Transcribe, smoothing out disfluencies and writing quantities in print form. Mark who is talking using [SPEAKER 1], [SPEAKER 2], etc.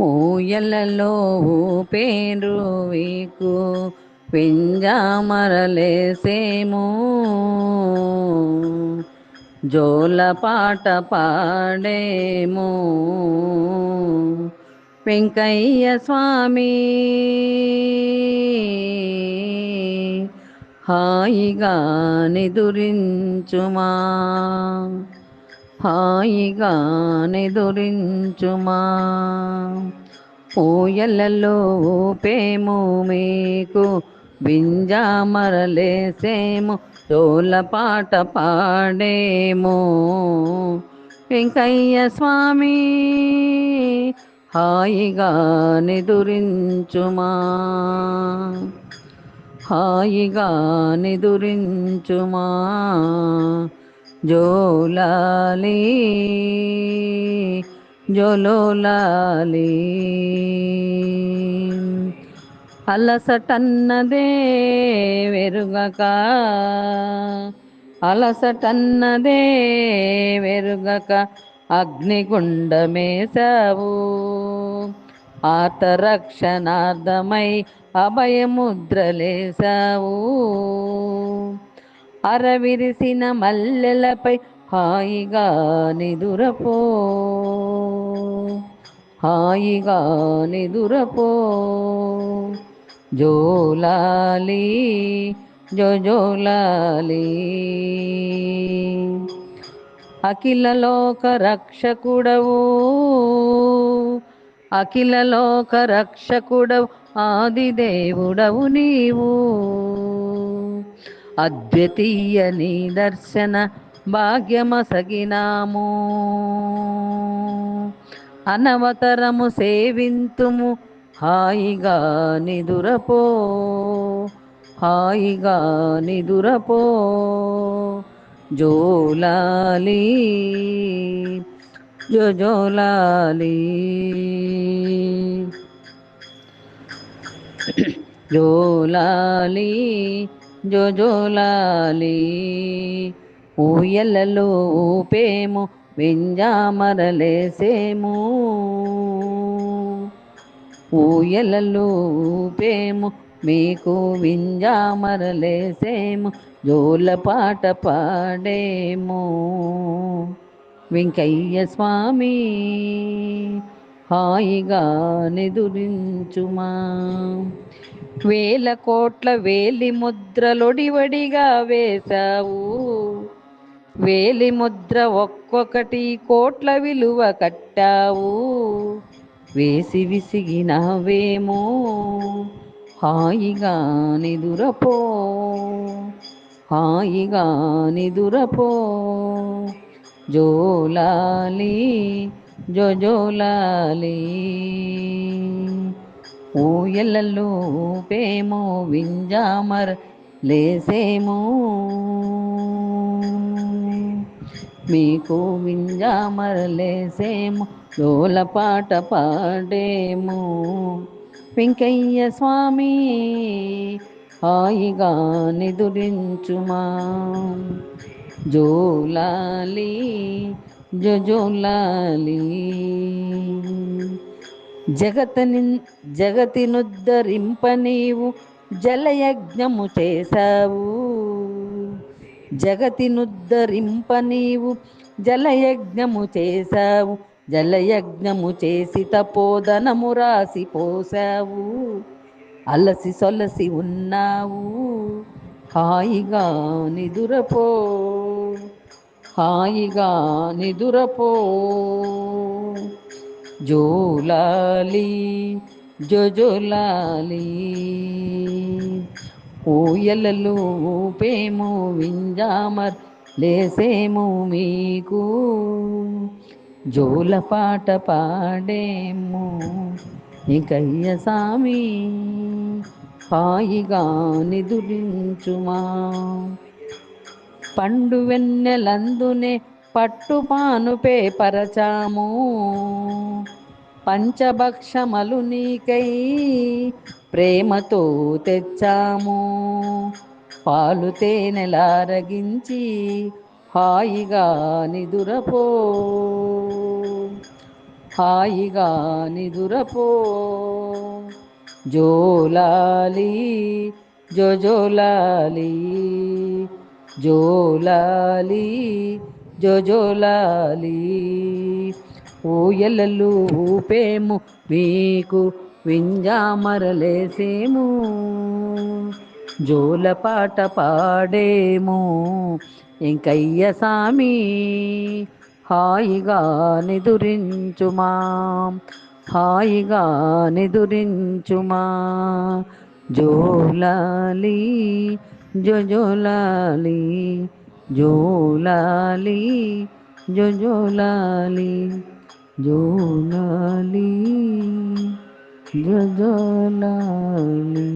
[SPEAKER 1] ఊయలలో ఊపేరు వీకు పింజామరలేసేము జోల పాట పాడేము వెంకయ్య స్వామి హాయిగా నిదురించుమా హాయిగా నిదురించుమా ఊయలలో ఊపేము మీకు బింజామరలేసేము జోల పాట పాడేము వెంకయ్య స్వామి హాయిగా నిదురించుమా హాయిగా నిదురించుమా జోలాలి జోలోలాలి అలసటన్నదే వెరుగక అలసటన్నదే వెరుగక అగ్నిగుండమేశావు ఆతరక్షణార్థమై అభయముద్రలేశావు అరవిరిసిన మల్లెలపై హాయిగా నిదురపో హాయిగా నిదురపో జోలాలి జోజోలాలి అఖిల లోక రక్షకుడవు అఖిల లోక రక్షకుడవు ఆదిదేవుడవు నీవు అద్వితీయ నిదర్శన భాగ్యమసగినాము అనవతరము సేవింతుము హాయిగా నిదురపో హాయిగా నిదురపో జోలాలి జోలాలి జోలాలి జోలాలి ఊయలలో ఊపేము వింజామరలేసేము ఊయలలో ఊపేము మీకు వింజామరలేసేము జోల పాట పాడేము వెంకయ్య స్వామి హాయిగా నిదురించుమా వేల కోట్ల వేలి ముద్రలొడివడిగా వేశావు వేలి ముద్ర ఒక్కొక్కటి కోట్ల విలువ కట్టావు వేసి విసిగినవేమో హాయిగా నిదురపో హాయిగా నిదురపో జోలాలి జోజోలాలి ఊయలలో ఊపేము వింజామర లేసేము మీకు వింజామరలేసేము జోల పాట పాడేము వెంకయ్య స్వామి హాయిగా నిదురించుమా జోలాలి జోలాలి జగతినుద్ధరింప నీవు జలయజ్ఞము చేశావు జగతినుద్ధరింప నీవు జలయజ్ఞము చేశావు జలయజ్ఞము చేసి తపోదనము రాసి పోసావు అలసి సొలసి ఉన్నావు హాయిగా నిదురపో హాయిగా నిదురపో జోలాలి జోజోలాలి ఊయలలో ఊపేము వింజామర్ లేసేము మీకు జోల పాట పాడేము ఇంకయ్య సామి హాయిగా నిదురించుమా పండు వెన్నెలందునే పట్టుపానుపే పరచాము పంచభక్షమలు నీకై ప్రేమతో తెచ్చాము పాలు హాయిగా నిదురపో జోలాలి జోజోలాలి జోలాలి జోజోలాలి ఊయలలు ఊపేము మీకు వింజామరలేసేము జోలపాట పాడేము ఇంకయ్య సామి హాయిగా నిదురించుమా హాయిగా నిదురించుమా జోలాలి జోజోలాలి జోలాలి జోజోలాలి జోలాలి జోజోలాలి